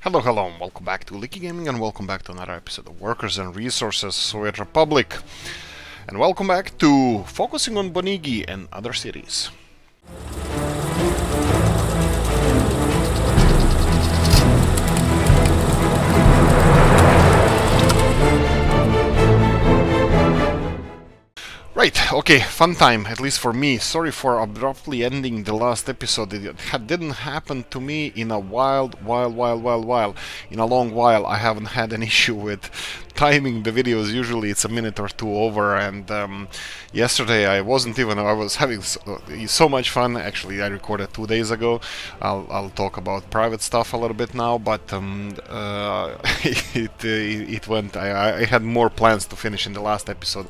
Hello, hello, and welcome back to Oolykee Gaming, and welcome back to another episode of Workers and Resources Soviet Republic. And welcome back to focusing on Oolykee and other cities. Right, okay, fun time, at least for me. Sorry for abruptly ending the last episode. It didn't happen to me in a while. In a long while, I haven't had an issue with timing the videos. Usually it's a minute or two over, and yesterday I was having so much fun. Actually, I recorded 2 days ago. I'll talk about private stuff a little bit now, but it went. I had more plans to finish in the last episode.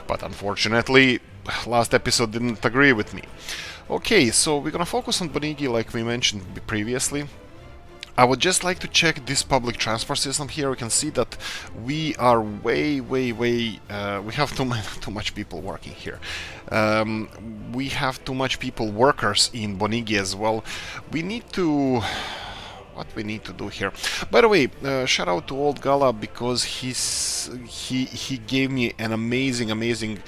But unfortunately, last episode didn't agree with me. Okay, so we're gonna focus on Oolykee like we mentioned previously. I would just like to check this public transport system here. We can see that we are we have too much people working here. We have too much workers in Oolykee as well. We need to... What we need to do here. By the way, shout out to Old Gala because he gave me an amazing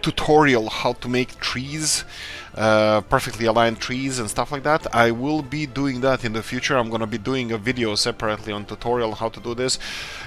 tutorial how to make trees, perfectly aligned trees and stuff like that. I will be doing that in the future. I'm gonna be doing a video separately on tutorial how to do this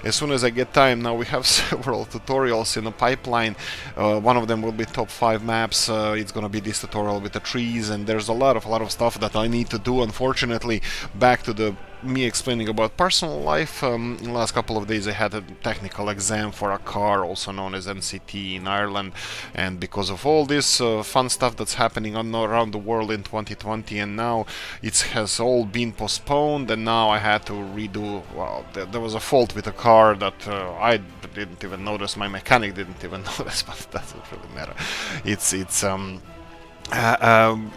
as soon as I get time. Now we have several tutorials in the pipeline. One of them will be top 5 maps. It's gonna be this tutorial with the trees, and there's a lot of stuff that I need to do. Unfortunately, back to me explaining about personal life. In the last couple of days I had a technical exam for a car, also known as NCT in Ireland, and because of all this fun stuff that's happening around the world in 2020, and now it has all been postponed, and now I had to redo. Well, there was a fault with the car that I didn't even notice, my mechanic didn't even notice, but that doesn't really matter.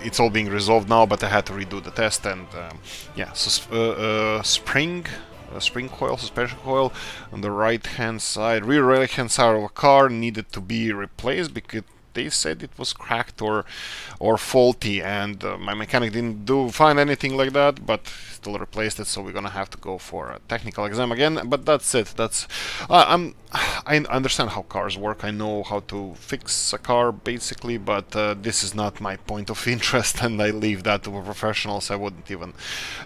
It's all being resolved now, but I had to redo the test, and yeah, so spring coil, suspension coil on the right hand side, rear hand side of a car needed to be replaced because they said it was cracked or faulty, and my mechanic didn't find anything like that, but still replaced it. So we're gonna have to go for a technical exam again. But that's it. I understand how cars work. I know how to fix a car basically, but this is not my point of interest, and I leave that to professionals. I wouldn't even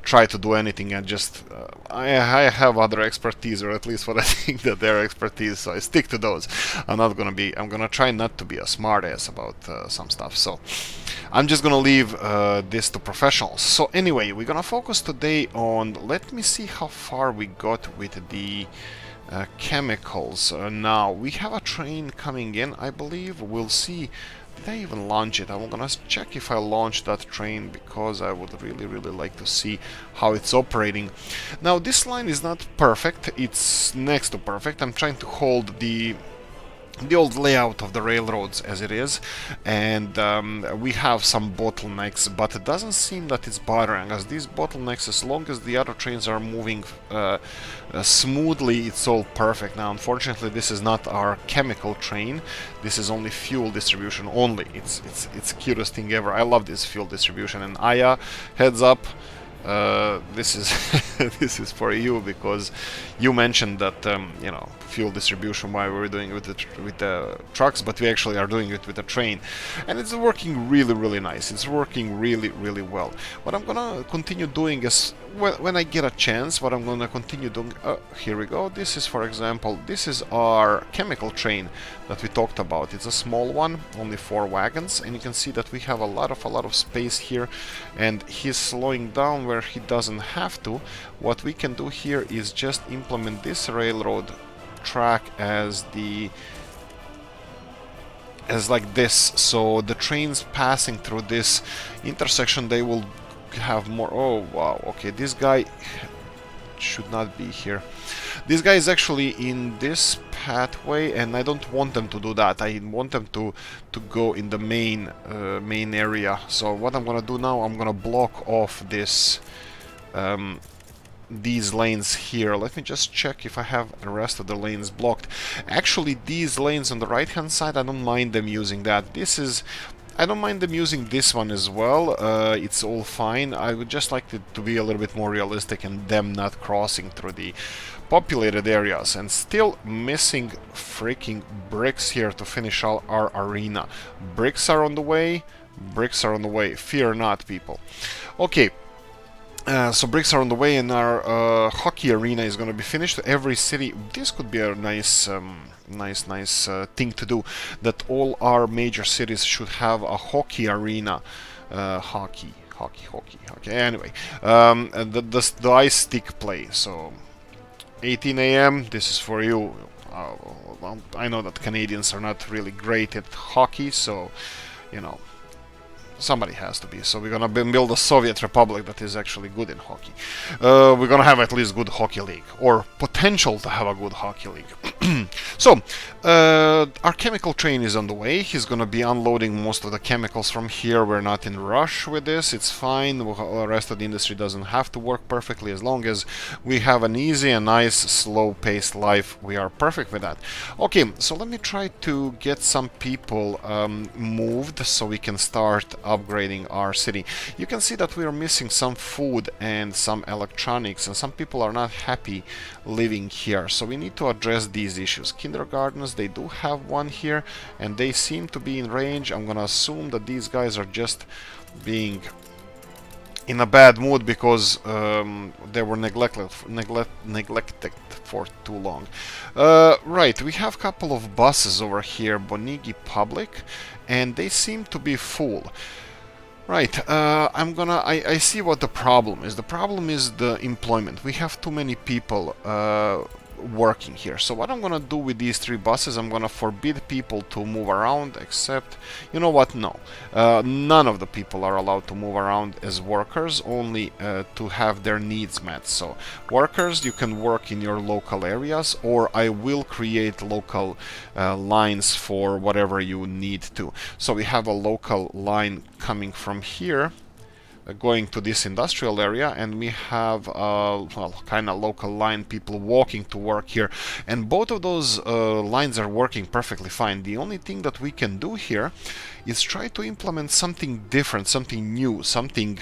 try to do anything. I just I have other expertise, or at least what I think that they're expertise. So I stick to those. I'm gonna try not to be a smart ass about some stuff. So I'm just gonna leave this to professionals. So anyway, we're gonna focus today on, let me see how far we got with the chemicals. Now we have a train coming in, I believe. We'll see. Did I even launch it? I'm gonna check if I launched that train, because I would really like to see how it's operating. Now this line is not perfect, it's next to perfect. I'm trying to hold the old layout of the railroads as it is, and we have some bottlenecks, but it doesn't seem that it's bothering us. These bottlenecks, as long as the other trains are moving smoothly, it's all perfect. Now unfortunately this is not our chemical train, this is only fuel distribution only. It's the cutest thing ever. I love this fuel distribution. And Aya, heads up, this is this is for you, because you mentioned that you know, fuel distribution, why we're doing it with the trucks, but we actually are doing it with the train, and it's working really nice. It's working really well. What I'm gonna continue doing is, when I get a chance, what I'm gonna continue doing, here we go. This is, for example, this is our chemical train that we talked about. It's a small one, only 4 wagons, and you can see that we have a lot of space here, and he's slowing down where he doesn't have to. What we can do here is just implement this railroad track as like this, so the trains passing through this intersection, they will have more. Oh wow, okay, this guy should not be here. This guy is actually in this pathway, and I don't want them to do that. I want them to go in the main area. So what I'm gonna do now, I'm gonna block off this these lanes here. Let me just check if I have the rest of the lanes blocked. Actually, these lanes on the right hand side, I don't mind them using that. This is I don't mind them using this one as well. It's all fine. I would just like it to be a little bit more realistic and them not crossing through the populated areas. And still missing freaking bricks here to finish our arena. Bricks are on the way. Bricks are on the way. Fear not, people. Okay. So bricks are on the way, and our hockey arena is going to be finished. Every city, this could be a nice, nice thing to do. That all our major cities should have a hockey arena. Hockey. Anyway, and the ice stick play. So 18 a.m. This is for you. I know that Canadians are not really great at hockey, so you know. Somebody has to be. So we're gonna build a Soviet Republic that is actually good in hockey. We're gonna have at least good hockey league, or potential to have a good hockey league. So our chemical train is on the way. He's gonna be unloading most of the chemicals from here. We're not in rush with this. It's fine. The rest of the industry doesn't have to work perfectly. As long as we have an easy and nice, slow-paced life, we are perfect with that. Okay, so let me try to get some people moved so we can start upgrading our city. You can see that we are missing some food and some electronics, and some people are not happy living here, so we need to address these issues. Kindergartens, they do have one here, and they seem to be in range. I'm gonna assume that these guys are just being in a bad mood because they were neglected for too long. Right, we have a couple of buses over here, Bonigi Public, and they seem to be full. Right, I see what the problem is. The problem is the employment. We have too many people working here. So what I'm gonna do with these 3 buses, I'm gonna forbid people to move around, except, you know what, no. None of the people are allowed to move around as workers, only to have their needs met. So workers, you can work in your local areas, or I will create local lines for whatever you need to. So we have a local line coming from here, going to this industrial area, and we have well, kind of local line people walking to work here, and both of those lines are working perfectly fine. The only thing that we can do here is try to implement something different, something new, something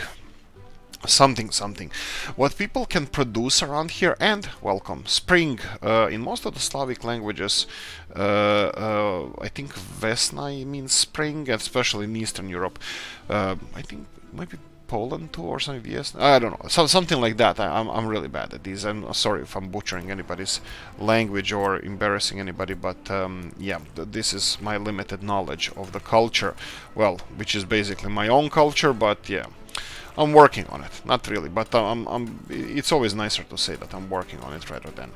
what people can produce around here. And welcome spring. In most of the Slavic languages, I think Vesna means spring, especially in Eastern Europe. I think maybe Poland too, or something. Yes, I don't know, something like that. I'm really bad at these. I'm sorry if I'm butchering anybody's language or embarrassing anybody, but yeah, this is my limited knowledge of the culture, well, which is basically my own culture. But yeah, I'm working on it. Not really, but it's always nicer to say that I'm working on it rather than,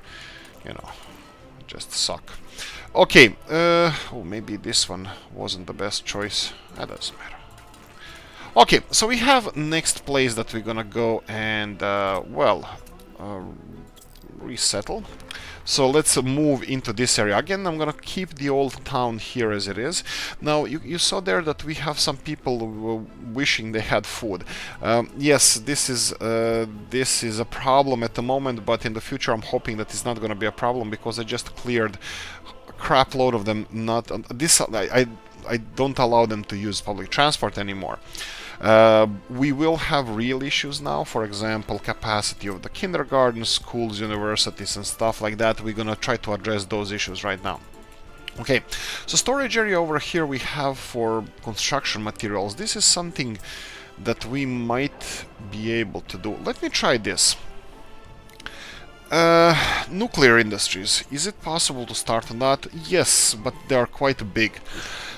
you know, just suck. Okay, oh, maybe this one wasn't the best choice. That doesn't matter. Okay, so we have next place that we're gonna go and, well, resettle. So let's move into this area. Again, I'm gonna keep the old town here as it is. Now, you saw there that we have some people wishing they had food. Yes, this is a problem at the moment, but in the future I'm hoping that it's not gonna be a problem, because I just cleared a crap load of them. Not this. I don't allow them to use public transport anymore. We will have real issues now, for example, capacity of the kindergarten, schools, universities and stuff like that. We're gonna try to address those issues right now. Okay, so storage area over here we have for construction materials. This is something that we might be able to do. Let me try this. Nuclear industries. Is it possible to start on that? Yes, but they are quite big.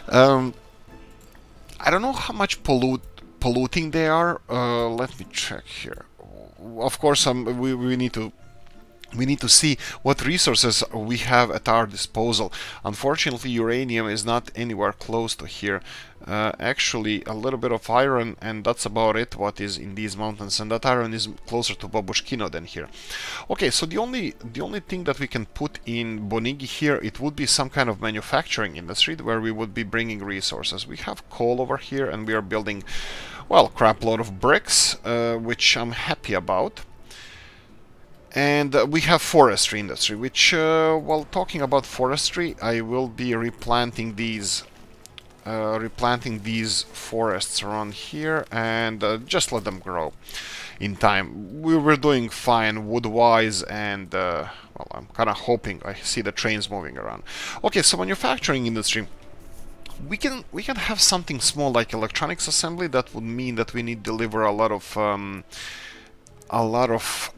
I don't know how much polluting they are. Let me check here. Of course, we need to see what resources we have at our disposal. Unfortunately, uranium is not anywhere close to here. Actually, a little bit of iron, and that's about it what is in these mountains, and that iron is closer to Babushkino than here. Okay, so the only thing that we can put in Bonigi here, it would be some kind of manufacturing industry where we would be bringing resources. We have coal over here, and we are building, well, crap load of bricks, which I'm happy about. And we have forestry industry, which, while talking about forestry, I will be replanting these replanting these forests around here and just let them grow in time. We were doing fine wood-wise, and well, I'm kind of hoping I see the trains moving around. Okay, so manufacturing industry. We can have something small like electronics assembly. That would mean that we need to deliver a lot of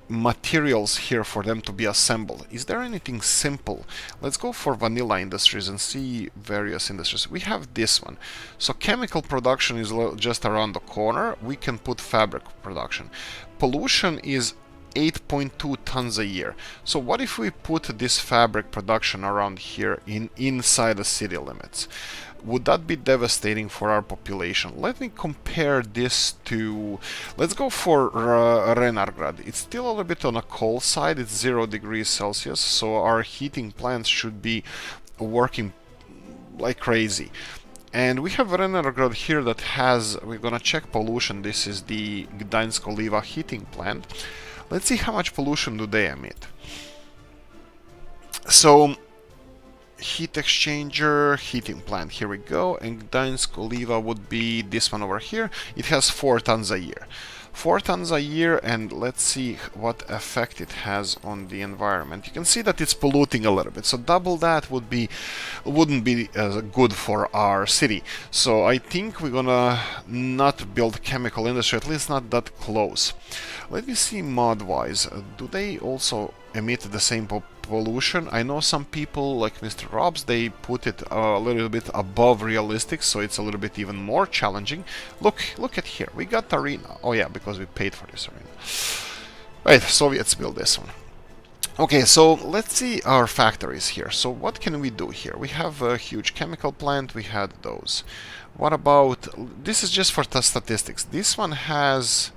materials here for them to be assembled. Is there anything simple? Let's go for vanilla industries and see various industries. We have this one. So chemical production is just around the corner. We can put fabric production. Pollution is 8.2 tons a year. So what if we put this fabric production around here inside the city limits? Would that be devastating for our population? Let me compare this to... Let's go for Renargrad. It's still a little bit on a cold side. It's 0 degrees Celsius, so our heating plants should be working like crazy. And we have Renargrad here that has... We're gonna check pollution. This is the Gdańsk Oliva heating plant. Let's see how much pollution do they emit. So, heat exchanger, heating plant, here we go, and Gdańsk Oliva would be this one over here. It has 4 tons a year. 4 tons a year, and let's see what effect it has on the environment. You can see that it's polluting a little bit, so double that wouldn't be good for our city. So I think we're gonna not build chemical industry, at least not that close. Let me see mod-wise. Do they also emit the same pollution? I know some people, like Mr. Robs, they put it a little bit above realistic, so it's a little bit even more challenging. Look at here. We got arena. Oh yeah, because we paid for this arena. Right, Soviets built this one. Okay, so let's see our factories here. So what can we do here? We have a huge chemical plant. We had those. What about... This is just for statistics. This one has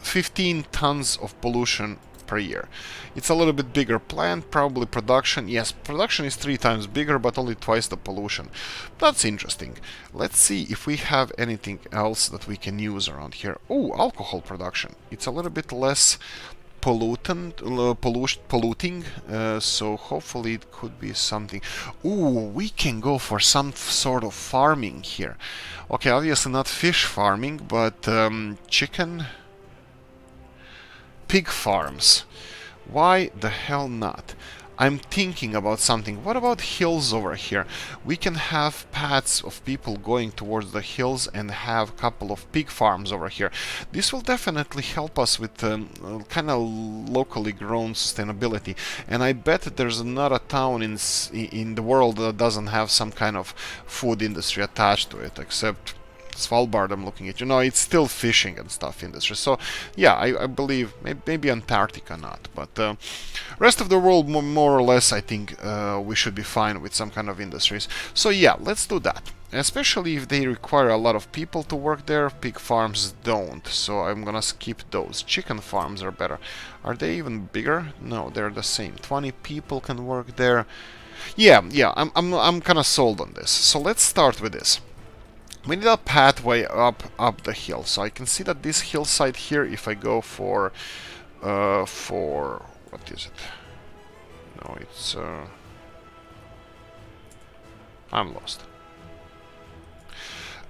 15 tons of pollution per year. It's a little bit bigger plant, probably production. Yes, production is 3 times bigger, but only twice the pollution. That's interesting. Let's see if we have anything else that we can use around here. Oh, alcohol production. It's a little bit less polluting, so hopefully it could be something. Ooh, we can go for some sort of farming here. Okay, obviously not fish farming, but chicken... Pig farms. Why the hell not? I'm thinking about something. What about hills over here? We can have paths of people going towards the hills and have a couple of pig farms over here. This will definitely help us with kind of locally grown sustainability. And I bet that there's not a town in the world that doesn't have some kind of food industry attached to it, except Svalbard. I'm looking at, it's still fishing and stuff industry. So yeah, I believe maybe Antarctica not, but rest of the world more or less I think we should be fine with some kind of industries. So yeah, let's do that, especially if they require a lot of people to work there. Pig farms don't, so I'm gonna skip those. Chicken farms are better. Are they even bigger? No, they're the same. 20 people can work there. Yeah, I'm kind of sold on this. So let's start with this. We need a pathway up the hill. So I can see that this hillside here, if I go for what is it? No, it's I'm lost.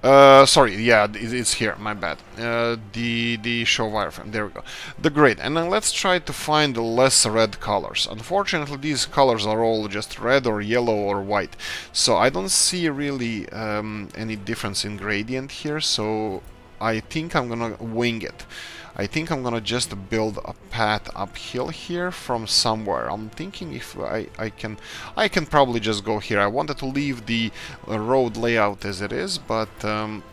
Sorry, yeah, it's here, my bad. The show wireframe, there we go. The grid, and then let's try to find less red colors. Unfortunately, these colors are all just red or yellow or white, so I don't see really any difference in gradient here, so I think I'm gonna wing it. I think I'm gonna just build a path uphill here from somewhere. I'm thinking if I can probably just go here. I wanted to leave the road layout as it is, but I'm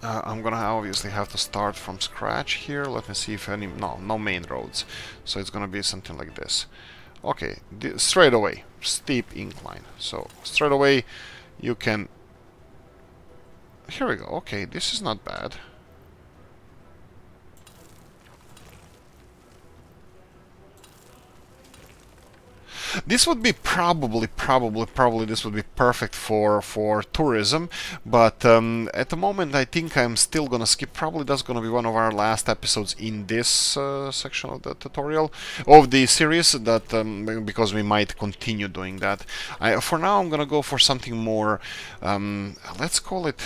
gonna obviously have to start from scratch here. Let me see if no main roads, so it's gonna be something like this. Okay, straight away, steep incline. So straight away you can... Here we go. Okay, this is not bad. This would be probably this would be perfect for tourism, but at the moment I think I'm still gonna skip. Probably that's gonna be one of our last episodes in this section of the tutorial of the series. That because we might continue doing that. For now I'm gonna go for something more. Let's call it.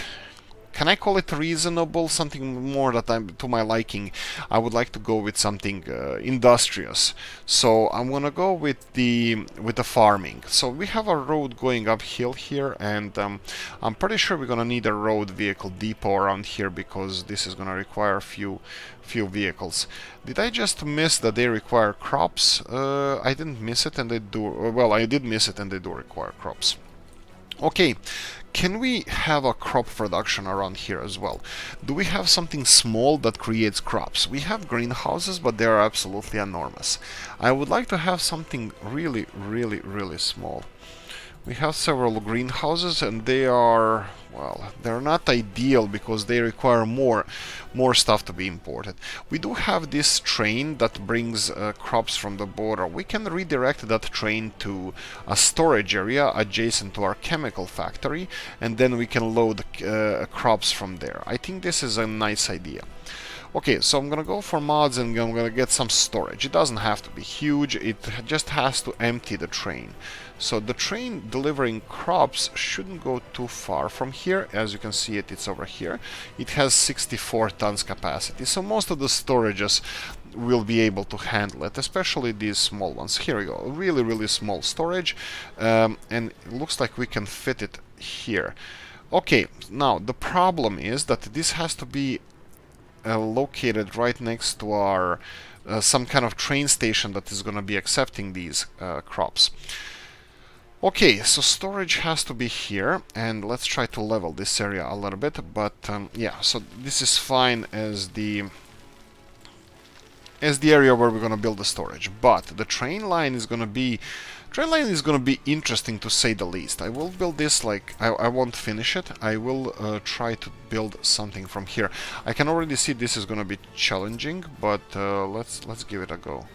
Can I call it reasonable? Something more that I'm to my liking. I would like to go with something industrious. So I'm gonna go with the farming. So we have a road going uphill here, and I'm pretty sure we're gonna need a road vehicle depot around here because this is gonna require a few vehicles. Did I just miss that they require crops? I didn't miss it, and they do. Well, I did miss it, and they do require crops. Okay, can we have a crop production around here as well? Do we have something small that creates crops? We have greenhouses, but they are absolutely enormous. I would like to have something really, really, really small. We have several greenhouses, and they are, well, they're not ideal because they require more stuff to be imported. We do have this train that brings crops from the border. We can redirect that train to a storage area adjacent to our chemical factory, and then we can load crops from there. I think this is a nice idea. Okay, so I'm gonna go for mods and I'm gonna get some storage. It doesn't have to be huge, it just has to empty the train. So the train delivering crops shouldn't go too far from here. As you can see it's over here. It has 64 tons capacity, so most of the storages will be able to handle it, especially these small ones. Here we go, really, really small storage, and it looks like we can fit it here. Okay, now the problem is that this has to be located right next to our some kind of train station that is going to be accepting these crops. Okay, so storage has to be here, and let's try to level this area a little bit, but yeah, so this is fine as the area where we're going to build the storage, but the train line is going to be interesting, to say the least. I will build this, like, I won't finish it. I will try to build something from here. I can already see this is going to be challenging, but let's give it a go.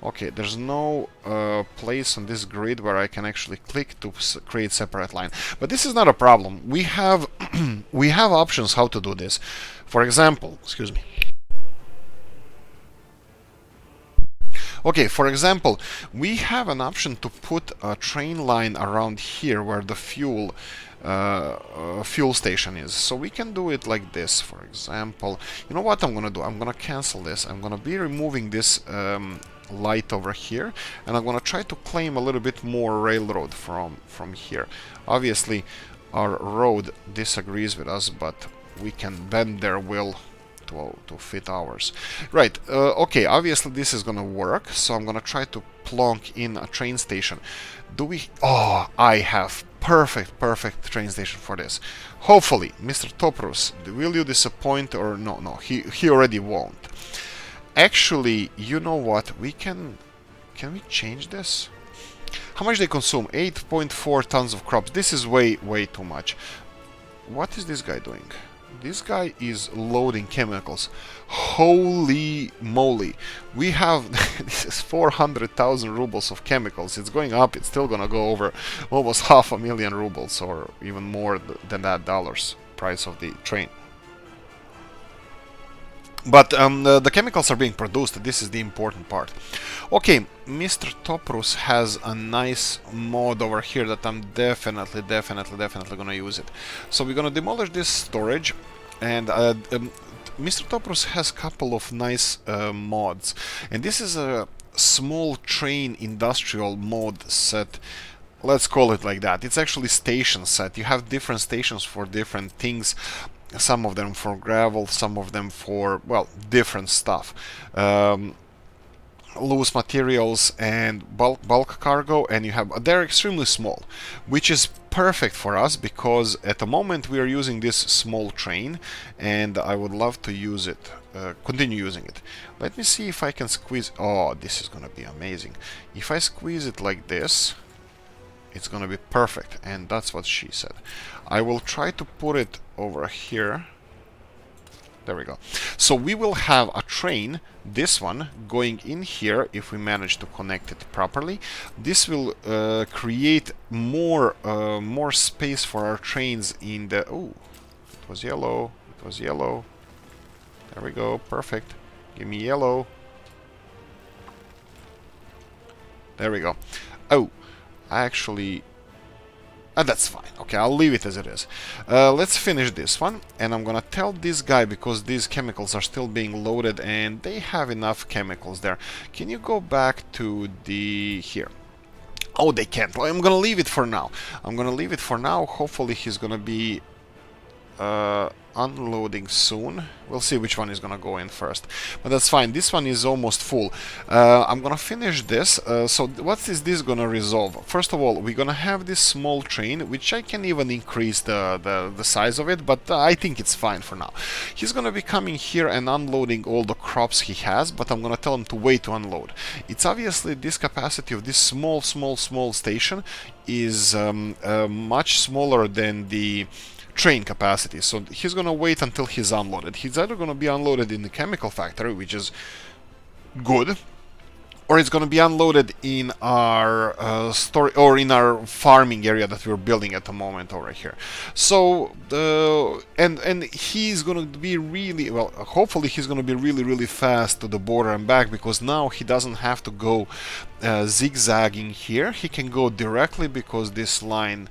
Okay, there's no place on this grid where I can actually click to create separate line. But this is not a problem. We have we have options how to do this. For example, excuse me. Okay, for example, we have an option to put a train line around here where the fuel station is. So we can do it like this, for example. You know what I'm gonna do? I'm gonna cancel this. I'm gonna be removing this light over here, and I'm gonna try to claim a little bit more railroad from here. Obviously, our road disagrees with us, but we can bend their will to fit ours. Right, okay, obviously this is gonna work, so I'm gonna try to plonk in a train station. Do we... Oh, I have perfect train station for this. Hopefully, Mr. Toprus, will you disappoint or no? No, he already won't. Actually, you know what? We can we change this? How much they consume? 8.4 tons of crops. This is way too much. What is this guy doing? This guy is loading chemicals. Holy moly. We have... this is 400,000 rubles of chemicals. It's going up. It's still gonna go over almost 500,000 rubles, or even more than that dollars, price of the train. But the chemicals are being produced. This is the important part. Okay, Mr. Toprus has a nice mod over here that I'm definitely gonna use it. So we're gonna demolish this storage, and Mr. Toprus has a couple of nice mods, and this is a small train industrial mod set. Let's call it like that. It's actually station set. You have different stations for different things. Some of them for gravel, some of them for, well, different stuff. Loose materials and bulk cargo, and you have... they're extremely small, which is perfect for us because at the moment we are using this small train, and I would love to use it, continue using it. Let me see if I can squeeze... oh, this is gonna be amazing. If I squeeze it like this, it's gonna be perfect, and that's what she said. I will try to put it over here. There we go. So we will have a train, this one, going in here if we manage to connect it properly. This will create more space for our trains in the... Oh, it was yellow. It was yellow. There we go. Perfect. Give me yellow. There we go. Oh, actually... that's fine. Okay, I'll leave it as it is. Let's finish this one, and I'm gonna tell this guy, because these chemicals are still being loaded and they have enough chemicals there. Can you go back to the... here? Oh, they can't. Well, I'm gonna leave it for now. I'm gonna leave it for now. Hopefully he's gonna be unloading soon. We'll see which one is gonna go in first, but that's fine. This one is almost full. I'm gonna finish this. So what is this gonna resolve? First of all, we're gonna have this small train, which I can even increase the size of it, but I think it's fine for now. He's gonna be coming here and unloading all the crops he has, but I'm gonna tell him to wait to unload. It's obviously this capacity of this small station is much smaller than the train capacity, so he's gonna wait until he's unloaded. He's either gonna be unloaded in the chemical factory, which is good, or it's gonna be unloaded in our store, or in our farming area that we're building at the moment over here. So and he's gonna be really well. Hopefully he's gonna be really fast to the border and back, because now he doesn't have to go zigzagging here. He can go directly, because this line,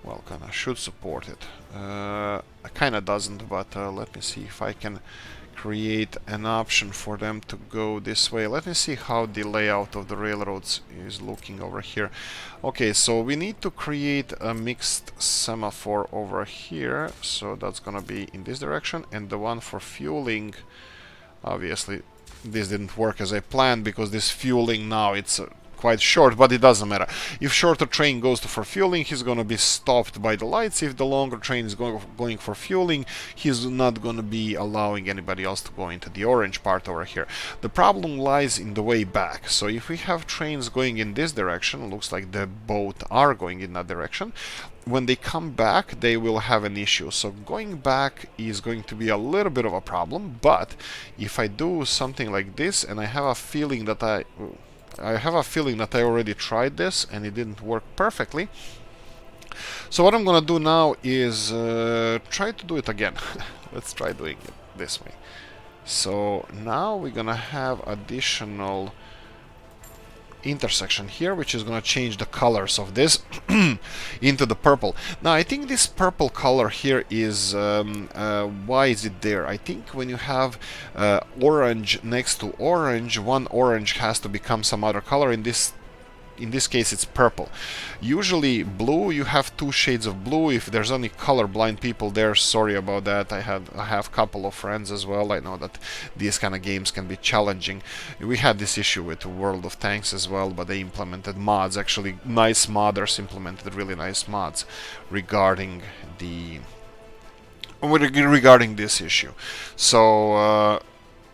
well, kind of should support it. Kind of doesn't, but let me see if I can create an option for them to go this way. Let me see how the layout of the railroads is looking over here. Okay, so we need to create a mixed semaphore over here, so that's gonna be in this direction, and the one for fueling, obviously this didn't work as I planned, because this fueling now it's quite short, but it doesn't matter. If shorter train goes for fueling, he's gonna be stopped by the lights. If the longer train is going for fueling, he's not gonna be allowing anybody else to go into the orange part over here. The problem lies in the way back. So if we have trains going in this direction, looks like the both are going in that direction, when they come back they will have an issue. So going back is going to be a little bit of a problem, but if I do something like this, and I have a feeling that I already tried this and it didn't work perfectly. So what I'm gonna do now is try to do it again. Let's try doing it this way. So now we're gonna have additional intersection here, which is going to change the colors of this into the purple. Now I think this purple color here is why is it there? I think when you have orange next to orange, one orange has to become some other color. In this case it's purple. Usually blue, you have two shades of blue. If there's any colorblind people there, sorry about that. I have a couple of friends as well. I know that these kind of games can be challenging. We had this issue with World of Tanks as well, but they implemented mods. Actually, nice modders implemented really nice mods regarding this issue. So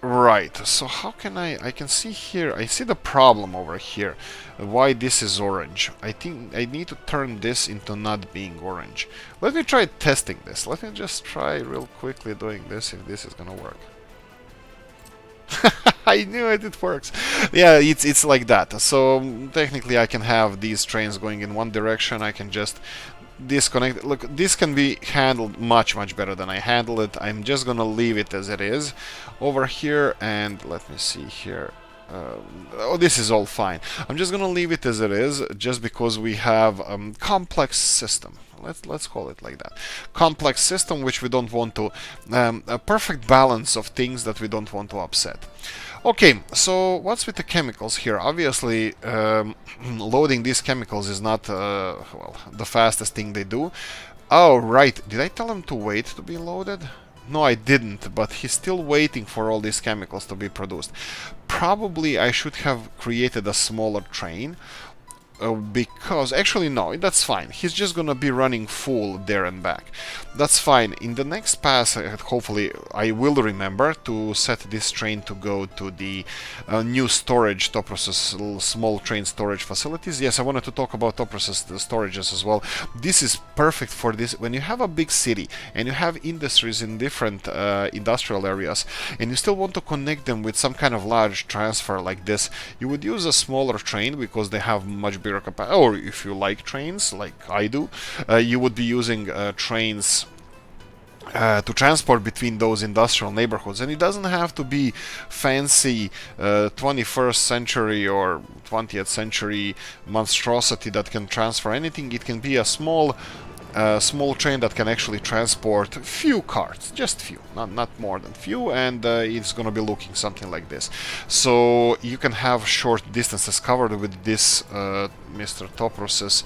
right, so how can I can see here, I see the problem over here, why this is orange. I think I need to turn this into not being orange. Let me try testing this. Let me just try real quickly doing this, if this is gonna work. I knew it works. Yeah, it's like that. So technically I can have these trains going in one direction. I can just disconnect. Look, this can be handled much better than I handle it. I'm just gonna leave it as it is over here, and let me see here. Oh, this is all fine. I'm just gonna leave it as it is, just because we have complex system. Let's call it like that. Complex system, which we don't want to a perfect balance of things that we don't want to upset. Okay, so what's with the chemicals here? Obviously, loading these chemicals is not well, the fastest thing they do. Oh, right. Did I tell him to wait to be loaded? No, I didn't, but he's still waiting for all these chemicals to be produced. Probably I should have created a smaller train. because actually no, that's fine. He's just gonna be running full there and back. That's fine. In the next pass, hopefully I will remember to set this train to go to the new storage top process small train storage facilities. Yes, I wanted to talk about top process storages as well. This is perfect for this when you have a big city and you have industries in different industrial areas, and you still want to connect them with some kind of large transfer like this. You would use a smaller train because they have much bigger capacity. Or if you like trains, like I do, you would be using trains to transport between those industrial neighborhoods, and it doesn't have to be fancy 21st century or 20th century monstrosity that can transfer anything. It can be a small train that can actually transport few carts, just few, not more than few, and it's gonna be looking something like this. So you can have short distances covered with this Mr. Top Process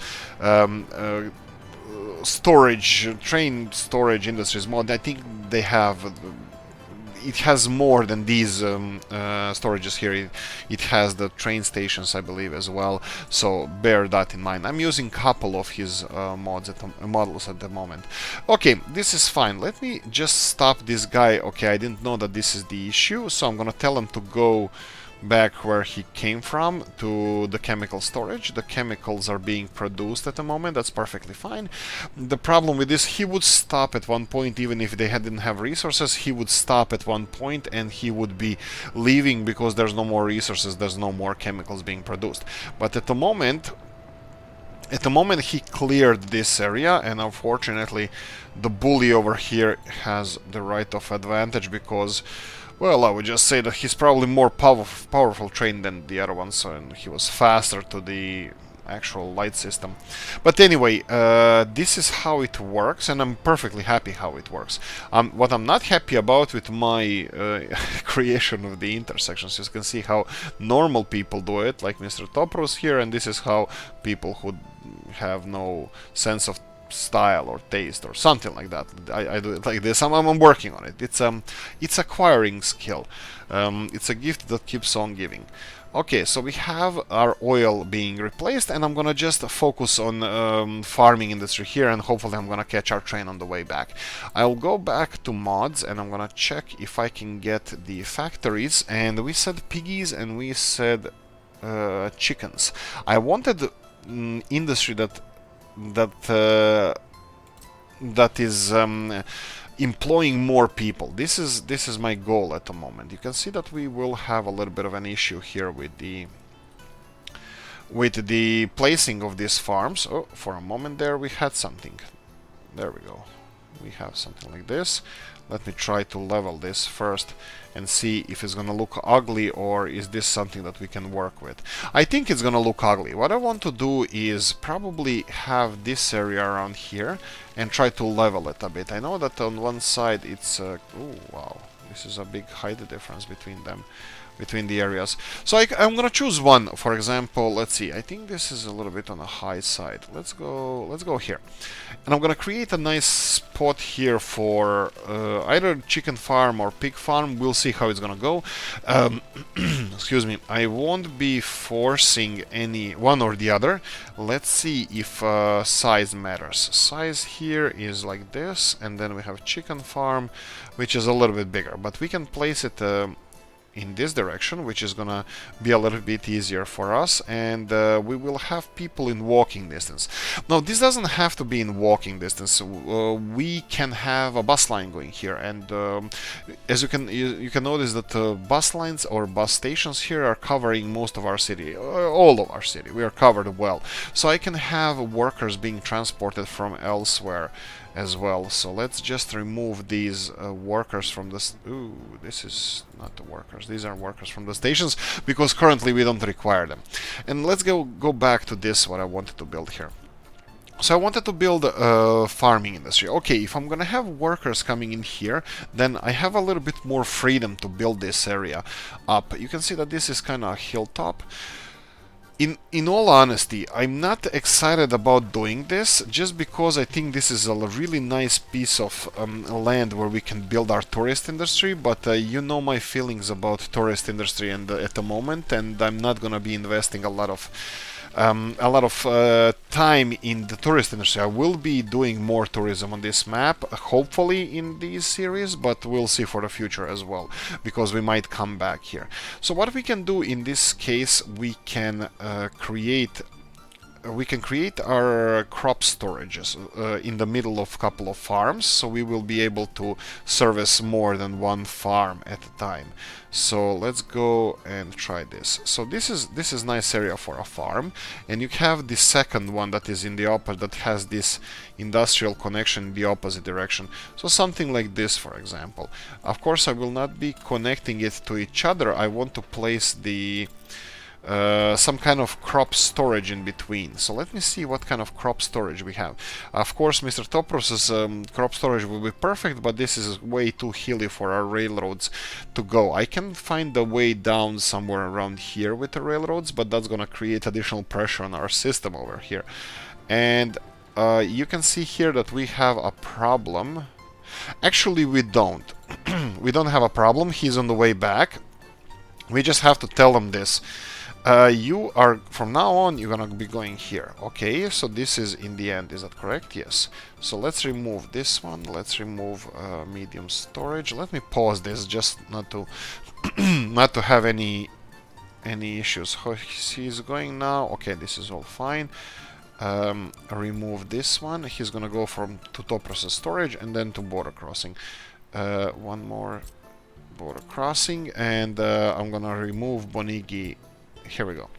train storage industries mod. I think they have, it has more than these storages here. It has the train stations, I believe, as well, so bear that in mind. I'm using a couple of his models at the moment. Okay, this is fine. Let me just stop this guy. Okay, I didn't know that this is the issue, so I'm gonna tell him to go back where he came from, to the chemical storage. The chemicals are being produced at the moment. That's perfectly fine. The problem with this, he would stop at one point. Even if they didn't have resources, he would stop at one point and he would be leaving because there's no more resources, there's no more chemicals being produced. But at the moment he cleared this area, and unfortunately the bully over here has the right of advantage because, well, I would just say that he's probably more powerful trained than the other ones, and he was faster to the actual light system. But anyway, this is how it works, and I'm perfectly happy how it works. What I'm not happy about with my creation of the intersections, you can see how normal people do it, like Mr. Topros here, and this is how people who have no sense of style or taste or something like that, I do it like this. I'm working on it. It's acquiring skill. It's a gift that keeps on giving. Okay, so we have our oil being replaced, and I'm gonna just focus on farming industry here, and hopefully I'm gonna catch our train on the way back. I'll go back to mods, and I'm gonna check if I can get the factories. And we said piggies, and we said chickens. I wanted industry that is employing more people. This is my goal at the moment. You can see that we will have a little bit of an issue here with the placing of these farms. Oh, for a moment there we had something. There we go. We have something like this. Let me try to level this first and see if it's gonna look ugly, or is this something that we can work with. I think it's gonna look ugly. What I want to do is probably have this area around here and try to level it a bit. I know that on one side it's oh wow, this is a big height difference between them, between the areas. So I'm gonna choose one. For example, let's see, I think this is a little bit on the high side. Let's go here, and I'm gonna create a nice spot here for either chicken farm or pig farm. We'll see how it's gonna go. Excuse me, I won't be forcing any one or the other. Let's see if size matters. Size here is like this, and then we have chicken farm, which is a little bit bigger, but we can place it in this direction, which is gonna be a little bit easier for us, and we will have people in walking distance. Now, this doesn't have to be in walking distance. We can have a bus line going here, and as you can notice that bus lines or bus stations here are covering most of our city, all of our city. We are covered well, so I can have workers being transported from elsewhere as well. So let's just remove these workers from this. Ooh, this is not the workers. These are workers from the stations, because currently we don't require them. And let's go back to this, what I wanted to build here. So I wanted to build a farming industry. Okay, if I'm gonna have workers coming in here, then I have a little bit more freedom to build this area up. You can see that this is kind of a hilltop. In all honesty, I'm not excited about doing this, just because I think this is a really nice piece of land where we can build our tourist industry, but you know my feelings about tourist industry and at the moment, and I'm not gonna be investing a lot of a lot of time in the tourist industry. I will be doing more tourism on this map, hopefully in this series, but we'll see for the future as well, because we might come back here. So what we can do in this case, we can create our crop storages in the middle of a couple of farms, so we will be able to service more than one farm at a time. So let's go and try this. So this is nice area for a farm, and you have the second one that is in the opposite, that has this industrial connection in the opposite direction. So something like this, for example. Of course, I will not be connecting it to each other. I want to place the some kind of crop storage in between. So let me see what kind of crop storage we have. Of course, Mr. Topros's crop storage will be perfect, but this is way too hilly for our railroads to go. I can find a way down somewhere around here with the railroads, but that's gonna create additional pressure on our system over here. And you can see here that we have a problem. Actually, we don't. We don't have a problem. He's on the way back. We just have to tell him this. You are, from now on, you're gonna be going here. Okay, so this is in the end, is that correct? Yes. So let's remove this one. Let's remove medium storage. Let me pause this just not to not to have any issues. How he's going now? Okay, this is all fine. Remove this one. He's gonna go from to top process storage and then to border crossing. One more border crossing, and I'm gonna remove Bonigi. Here we go.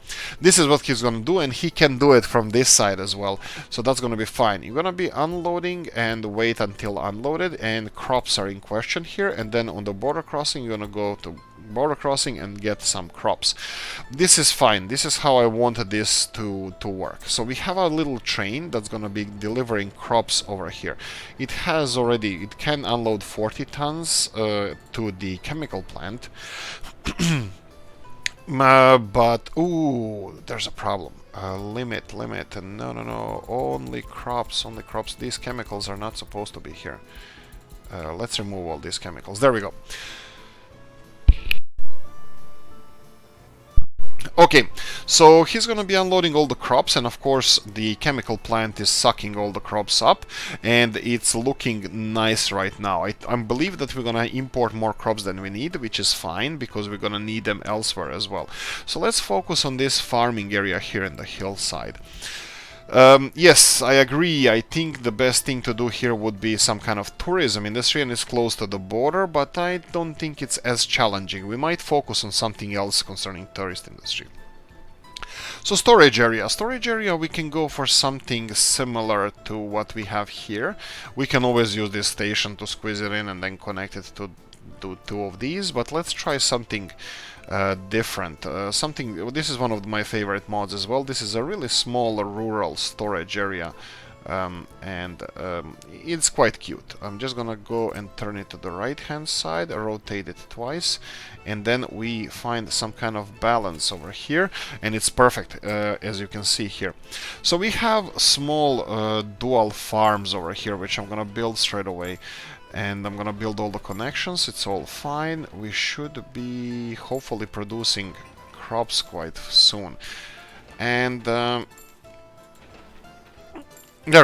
This is what he's gonna do, and he can do it from this side as well, so that's gonna be fine. You're gonna be unloading and wait until unloaded, and crops are in question here, and then on the border crossing you're gonna go to border crossing and get some crops. This is fine. This is how I wanted this to work. So we have a little train that's gonna be delivering crops over here. It can unload 40 tons to the chemical plant. But there's a problem. Limit. No. Only crops. These chemicals are not supposed to be here. Let's remove all these chemicals. There we go. Okay, so he's gonna be unloading all the crops, and of course the chemical plant is sucking all the crops up, and it's looking nice right now. I believe that we're gonna import more crops than we need, which is fine, because we're gonna need them elsewhere as well. So let's focus on this farming area here in the hillside. Yes, I agree. I think the best thing to do here would be some kind of tourism industry, and it's close to the border, but I don't think it's as challenging. We might focus on something else concerning tourist industry. So storage area, we can go for something similar to what we have here. We can always use this station to squeeze it in and then connect it to two of these, but let's try something different. This is one of my favorite mods as well. This is a really small rural storage area, and it's quite cute. I'm just gonna go and turn it to the right hand side, rotate it twice, and then we find some kind of balance over here, and it's perfect, as you can see here. So we have small dual farms over here, which I'm gonna build straight away. And I'm gonna build all the connections. It's all fine. We should be hopefully producing crops quite soon. And there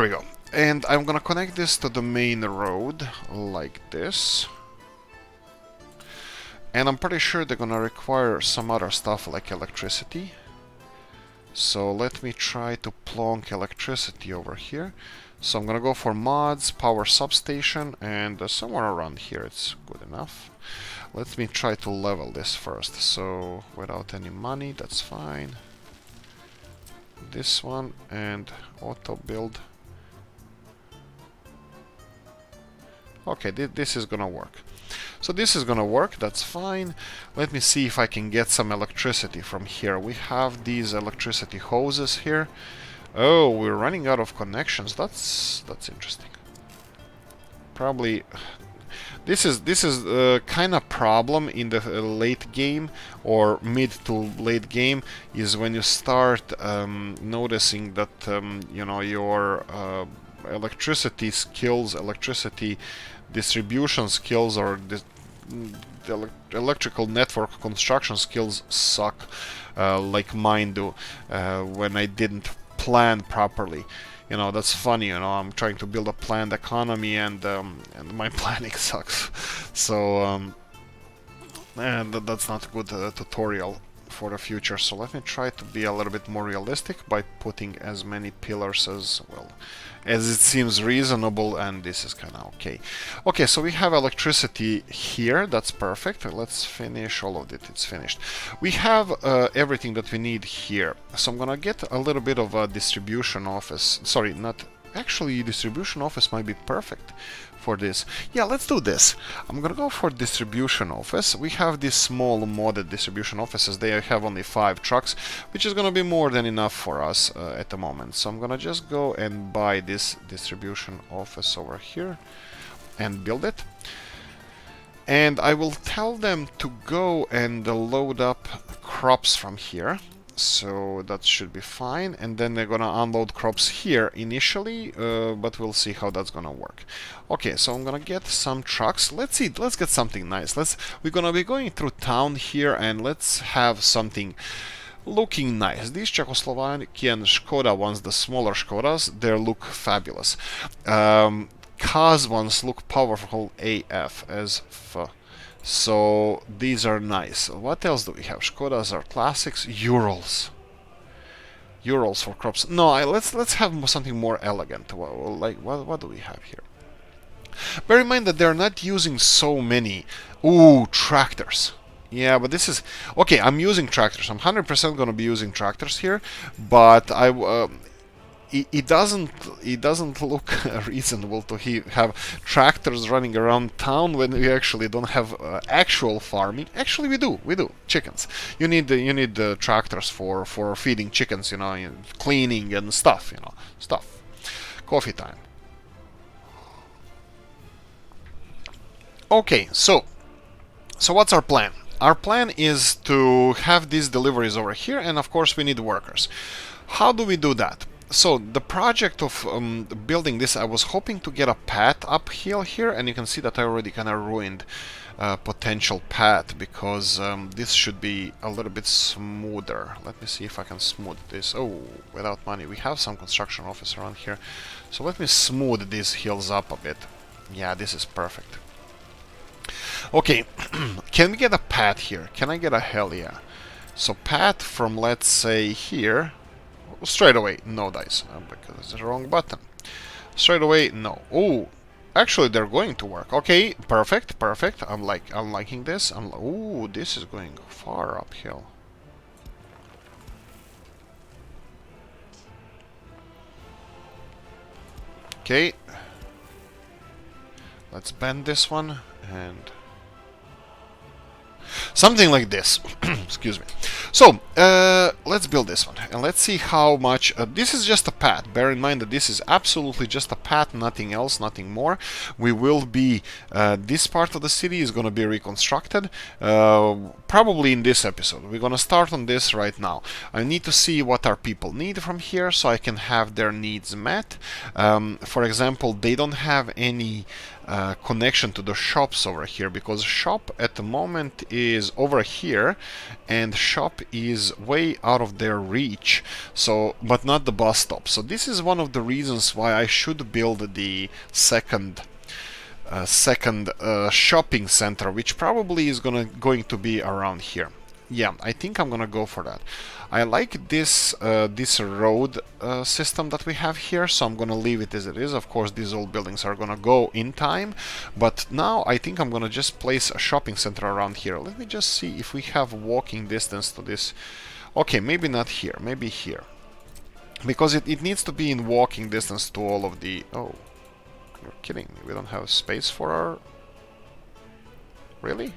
we go. And I'm gonna connect this to the main road like this. And I'm pretty sure they're gonna require some other stuff like electricity. So let me try to plonk electricity over here. So I'm gonna go for mods, power substation, and somewhere around here it's good enough. Let me try to level this first. So without any money, that's fine. This one, and auto build. Okay, this is gonna work. So this is gonna work, that's fine. Let me see if I can get some electricity from here. We have these electricity hoses here. Oh, we're running out of connections. That's interesting. Probably this is kind of problem in the late game or mid to late game, is when you start noticing that you know, your electricity skills, electricity distribution skills, or the electrical network construction skills suck, like mine do, when I didn't plan properly. You know, that's funny. You know, I'm trying to build a planned economy, and my planning sucks. So and that's not a good tutorial for the future. So let me try to be a little bit more realistic by putting as many pillars as well as it seems reasonable, and this is kind of okay. Okay, so we have electricity here. That's perfect. Let's finish all of it. It's finished. We have everything that we need here. So I'm gonna get a little bit of a distribution office. Sorry, not actually. Distribution office might be perfect for this. Yeah, let's do this. I'm gonna go for distribution office. We have these small modded distribution offices. They have only 5 trucks, which is gonna be more than enough for us at the moment. So I'm gonna just go and buy this distribution office over here and build it. And I will tell them to go and load up crops from here. So that should be fine, and then they're gonna unload crops here initially, but we'll see how that's gonna work. Okay, so I'm gonna get some trucks. Let's see, let's get something nice. We're gonna be going through town here, and let's have something looking nice. These Czechoslovakian Škoda ones, the smaller Škodas, they look fabulous. Kaz ones look powerful AF as f. So these are nice. What else do we have? Škodas are classics. Urals for crops. No, let's have something more elegant. Like what do we have here? Bear in mind that they're not using so many. Ooh, tractors. Yeah, but this is okay. I'm using tractors. I'm 100% gonna be using tractors here, but it doesn't look reasonable to have tractors running around town when we actually don't have actual farming. Actually, we do chickens. You need tractors for feeding chickens, you know, cleaning and stuff, stuff. Coffee time. Okay, so what's our plan? Our plan is to have these deliveries over here, and of course we need workers. How do we do that? So the project of building this, I was hoping to get a path uphill here, and you can see that I already kind of ruined potential path, because this should be a little bit smoother. Let me see if I can smooth this. Oh, without money. We have some construction office around here, so let me smooth these hills up a bit. Yeah, this is perfect. Okay, can we get a path here? Can I get a hell yeah? So path from, let's say, here. Straight away, no dice, because it's the wrong button. Straight away, no. Oh, actually they're going to work. Okay, perfect. I'm liking this. Ooh, this is going far uphill. Okay. Let's bend this one and something like this. Excuse me. So let's build this one, and let's see how much. This is just a path. Bear in mind that this is absolutely just a path, nothing else, nothing more. We will be this part of the city is going to be reconstructed probably in this episode. We're going to start on this right now. I need to see what our people need from here so I can have their needs met. For example, they don't have any connection to the shops over here, because shop at the moment is over here and shop is way out of their reach, so but not the bus stop. So this is one of the reasons why I should build the second shopping center, which probably is going to be around here. Yeah, I think I'm gonna go for that. I like this this road system that we have here, so I'm gonna leave it as it is. Of course, these old buildings are gonna go in time, but now I think I'm gonna just place a shopping center around here. Let me just see if we have walking distance to this. Okay, maybe not here, maybe here, because it needs to be in walking distance to all of the. Oh, you're kidding me! We don't have space for our. Really?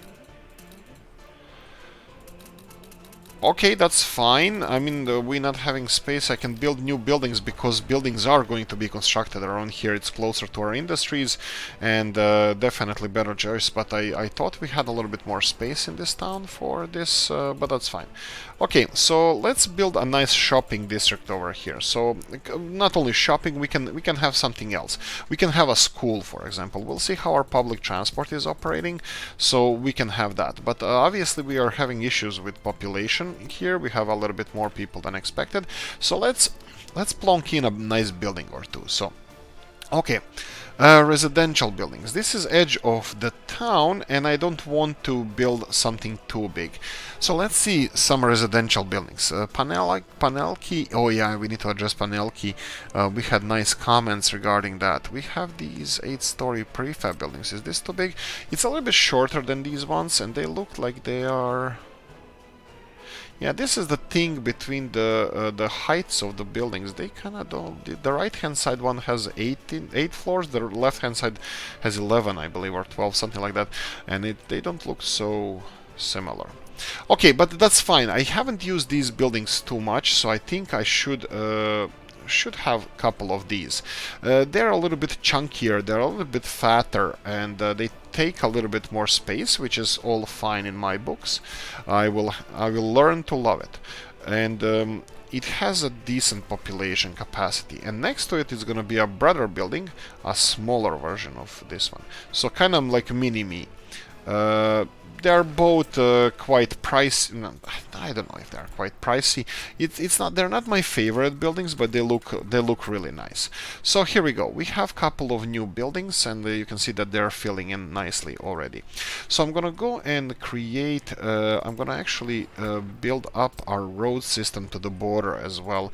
Okay, that's fine. I mean, we're not having space. I can build new buildings because buildings are going to be constructed around here. It's closer to our industries and definitely better choice. But I thought we had a little bit more space in this town for this, but that's fine. Okay, so let's build a nice shopping district over here. So not only shopping, we can have something else. We can have a school, for example. We'll see how our public transport is operating, so we can have that. But obviously, we are having issues with population. Here we have a little bit more people than expected, so let's plonk in a nice building or two. So okay, residential buildings. This is edge of the town and I don't want to build something too big, so let's see some residential buildings. Panelki. Oh yeah, we need to address Panelki. We had nice comments regarding that. We have these 8-story prefab buildings. Is this too big? It's a little bit shorter than these ones and they look like they are... Yeah, this is the thing between the heights of the buildings. They kind of don't. The right-hand side one has 8 floors. The left-hand side has 11, I believe, or 12, something like that. And they don't look so similar. Okay, but that's fine. I haven't used these buildings too much, so I think I should have a couple of these. They're a little bit chunkier, they're a little bit fatter, and they take a little bit more space, which is all fine in my books. I will learn to love it. And it has a decent population capacity, and next to it is going to be a brother building, a smaller version of this one, so kind of like mini-me. They're both quite pricey. No, I don't know if they're quite pricey. It's not. They're not my favorite buildings, but they look really nice. So here we go. We have a couple of new buildings, and you can see that they're filling in nicely already. So I'm gonna go and create. I'm gonna actually build up our road system to the border as well.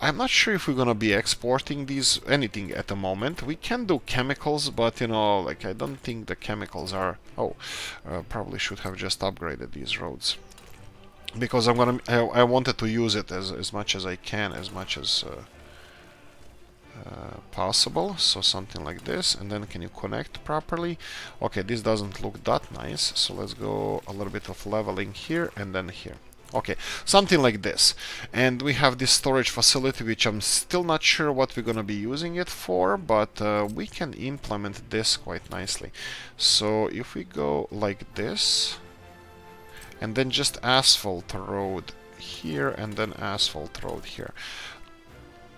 I'm not sure if we're gonna be exporting anything at the moment. We can do chemicals, but you know, like I don't think the chemicals are. Probably should have just upgraded these roads because I wanted to use it as much as I can, as much as possible. So something like this, and then can you connect properly? Okay, this doesn't look that nice, so let's go a little bit of leveling here and then here. Okay, something like this. And we have this storage facility, which I'm still not sure what we're going to be using it for, but we can implement this quite nicely. So if we go like this, and then just asphalt road here, and then asphalt road here.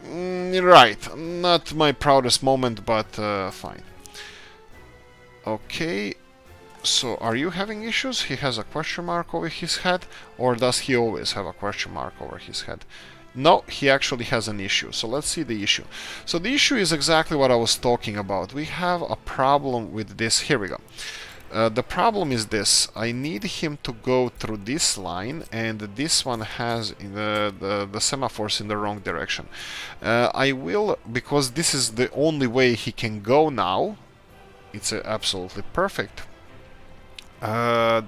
Right, not my proudest moment, but fine. Okay. So, are you having issues? He has a question mark over his head, or does he always have a question mark over his head? No, he actually has an issue. So let's see the issue. So the issue is exactly what I was talking about. We have a problem with this. Here we go. The problem is this. I need him to go through this line, and this one has the semaphores in the wrong direction. I will, because this is the only way he can go now. It's absolutely perfect.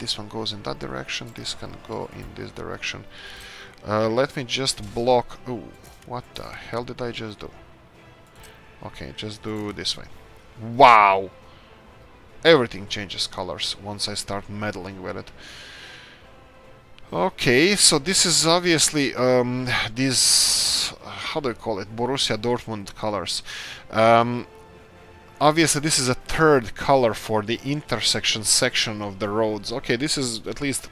This one goes in that direction, this can go in this direction. Let me just block... Oh, what the hell did I just do? Okay, just do this way. Wow! Everything changes colors once I start meddling with it. Okay, so this is obviously these... how do I call it? Borussia Dortmund colors. Obviously, this is a third color for the intersection section of the roads. Okay, this is at least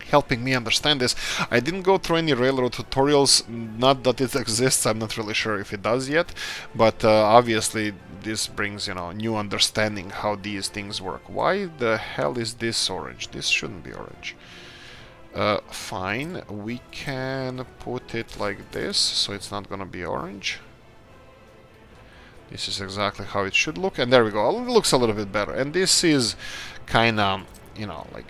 helping me understand this. I didn't go through any railroad tutorials, not that it exists, I'm not really sure if it does yet, but obviously this brings, you know, new understanding how these things work. Why the hell is this orange? This shouldn't be orange. Fine, we can put it like this, so it's not gonna be orange. This is exactly how it should look, and there we go. It looks a little bit better. And this is kind of, you know, like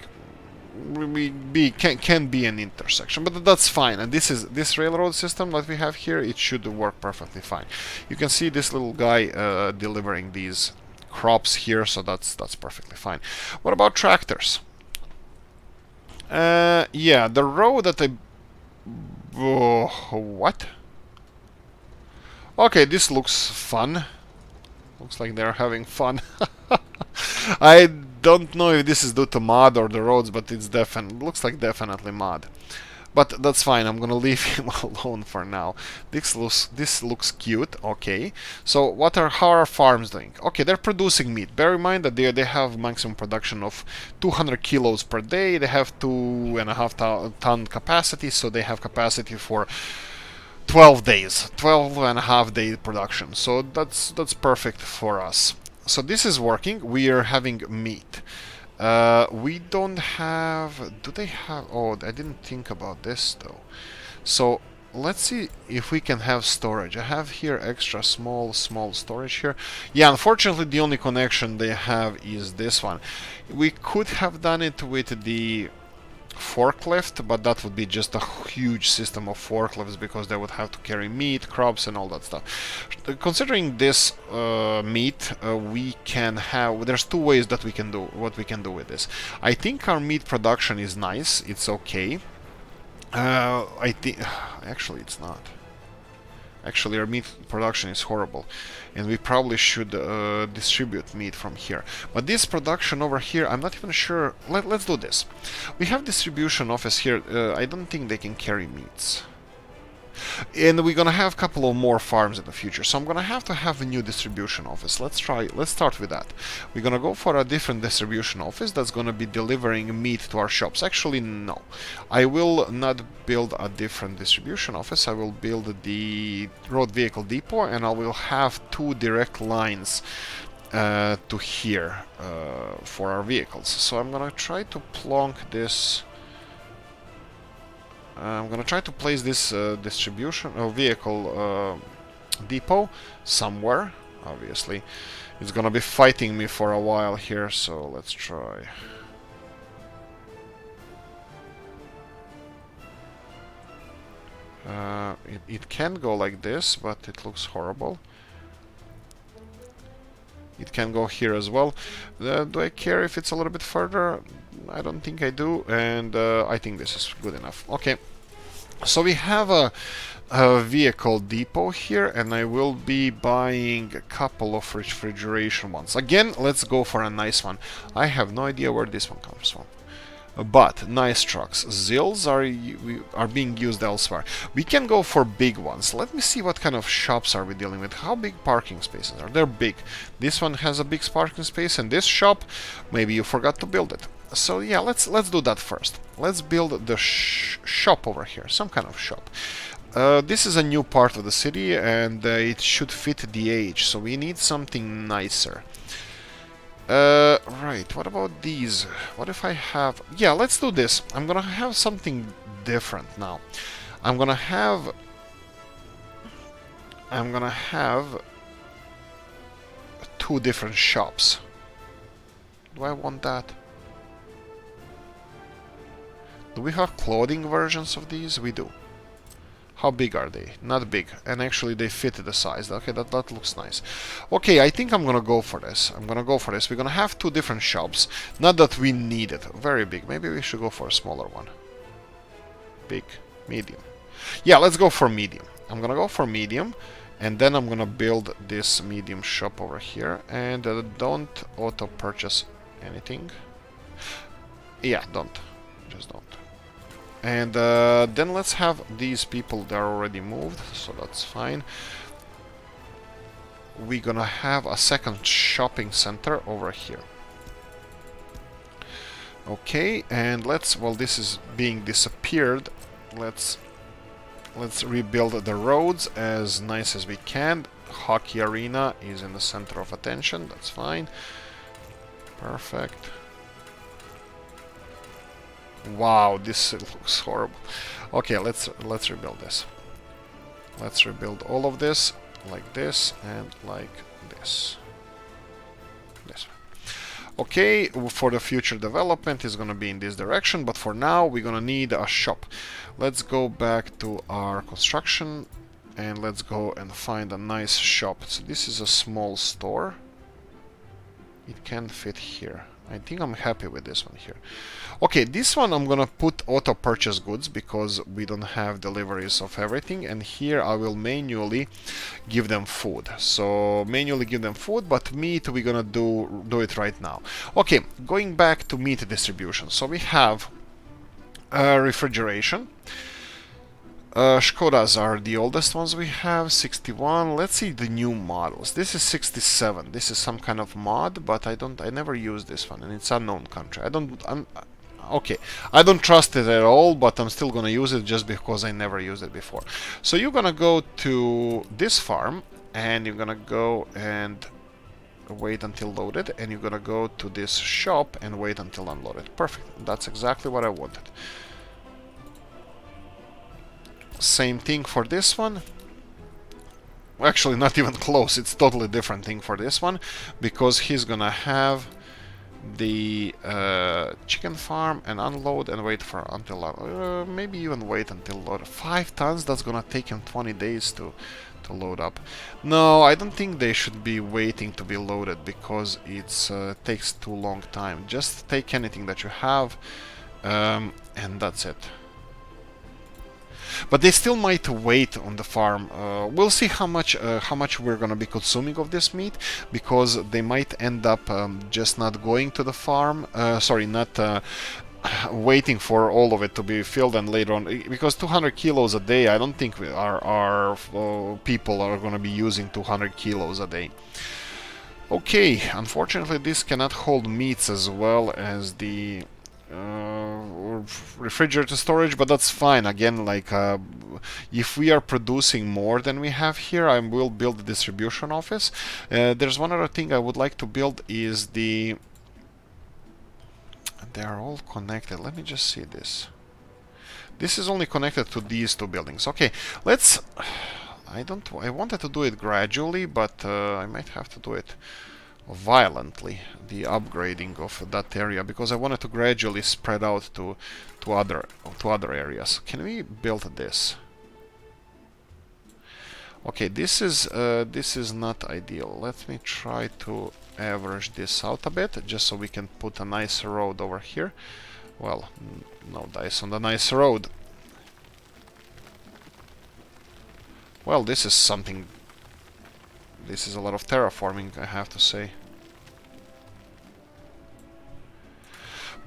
can be an intersection, but that's fine. And this railroad system that we have here, it should work perfectly fine. You can see this little guy delivering these crops here, so that's perfectly fine. What about tractors? Yeah, the road that I... Oh, what? Okay, this looks fun. Looks like they're having fun. I don't know if this is due to mod or the roads, but it's looks like definitely mod. But that's fine, I'm gonna leave him alone for now. This looks cute, okay. So how are farms doing? Okay, they're producing meat. Bear in mind that they have maximum production of 200 kilos per day. They have 2.5 ton capacity, so they have capacity for 12 days, 12.5 day production. So that's perfect for us. So this is working. We are having meat. We don't have... Do they have... Oh, I didn't think about this though. So let's see if we can have storage. I have here extra small storage here. Yeah, unfortunately the only connection they have is this one. We could have done it with the forklift, but that would be just a huge system of forklifts because they would have to carry meat, crops, and all that stuff. Considering this meat, we can have... There's two ways that we can do what we can do with this. I think our meat production is nice. It's okay. I think actually it's not. Actually, our meat production is horrible, and we probably should distribute meat from here. But this production over here, I'm not even sure. Let's do this. We have distribution office here. I don't think they can carry meats. And we're gonna have a couple of more farms in the future, so I'm gonna have to have a new distribution office. Let's start with that. We're gonna go for a different distribution office that's gonna be delivering meat to our shops. Actually, no. I will not build a different distribution office. I will build the road vehicle depot, and I will have 2 direct lines to here for our vehicles. So I'm gonna try to plonk this... I'm gonna try to place this distribution vehicle depot somewhere. Obviously, it's gonna be fighting me for a while here, so let's try. It can go like this, but it looks horrible. It can go here as well. Do I care if it's a little bit further? I don't think I do, and I think this is good enough. Okay, so we have a vehicle depot here, and I will be buying a couple of refrigeration ones. Again, let's go for a nice one. I have no idea where this one comes from. But nice trucks. Zills are being used elsewhere. We can go for big ones. Let me see what kind of shops are we dealing with. How big parking spaces are? They're big. This one has a big parking space, and this shop, maybe you forgot to build it. So yeah, let's do that first. Let's build the shop over here, some kind of shop. This is a new part of the city, and it should fit the age, so we need something nicer. Right, what about these? What if I have... Yeah, let's do this. I'm gonna have something different now. I'm gonna have 2 different shops. Do I want that? Do we have clothing versions of these? We do. How big are they? Not big. And actually they fit the size. Okay, that looks nice. Okay, I think I'm gonna go for this. We're gonna have 2 different shops. Not that we need it. Very big. Maybe we should go for a smaller one. Big. Medium. Yeah, let's go for medium. I'm gonna go for medium. And then I'm gonna build this medium shop over here. And don't auto-purchase anything. Yeah, don't. Just don't. And then let's have these people, they're already moved, so that's fine. We're gonna have a second shopping center over here. Okay, and well, this is being disappeared. Let's rebuild the roads as nice as we can. Hockey arena is in the center of attention, that's fine. Perfect. Wow, this looks horrible. Okay, let's rebuild this. Let's rebuild all of this like this and like this. This one. Okay, for the future development is gonna be in this direction, but for now we're gonna need a shop. Let's go back to our construction and let's go and find a nice shop. So this is a small store. It can fit here. I think I'm happy with this one here. Okay, this one I'm gonna put auto purchase goods because we don't have deliveries of everything, and here I will manually give them food. So manually give them food, but meat we're gonna do it right now. Okay, going back to meat distribution. So we have refrigeration. Škodas are the oldest ones we have, 61. Let's see the new models. This is 67. This is some kind of mod, but I never use this one, and it's unknown country. Okay, I don't trust it at all, but I'm still gonna use it just because I never used it before. So you're gonna go to this farm, and you're gonna go and wait until loaded, and you're gonna go to this shop and wait until unloaded. Perfect. That's exactly what I wanted. Same thing for this one. Actually, not even close. It's totally different thing for this one, because he's gonna have the chicken farm and unload and wait for until maybe even wait until load. 5 tons. That's gonna take him 20 days to load up. No, I don't think they should be waiting to be loaded, because it's takes too long time. Just take anything that you have, and that's it. But they still might wait on the farm. We'll see how much we're gonna be consuming of this meat, because they might end up just not going to the farm. Sorry, not waiting for all of it to be filled, and later on, because 200 kilos a day, I don't think our people are gonna be using 200 kilos a day. Okay, unfortunately, this cannot hold meats as well as the refrigerator storage, but that's fine. Again, like if we are producing more than we have here, I will build the distribution office. There's one other thing I would like to build is they are all connected. Let me just see this. This is only connected to these 2 buildings. Okay, let's I wanted to do it gradually, but I might have to do it violently, the upgrading of that area, because I wanted to gradually spread out to other areas. Can we build this? Okay, this is not ideal. Let me try to average this out a bit, just so we can put a nice road over here. Well, no dice on the nice road. Well, this is something. This is a lot of terraforming, I have to say.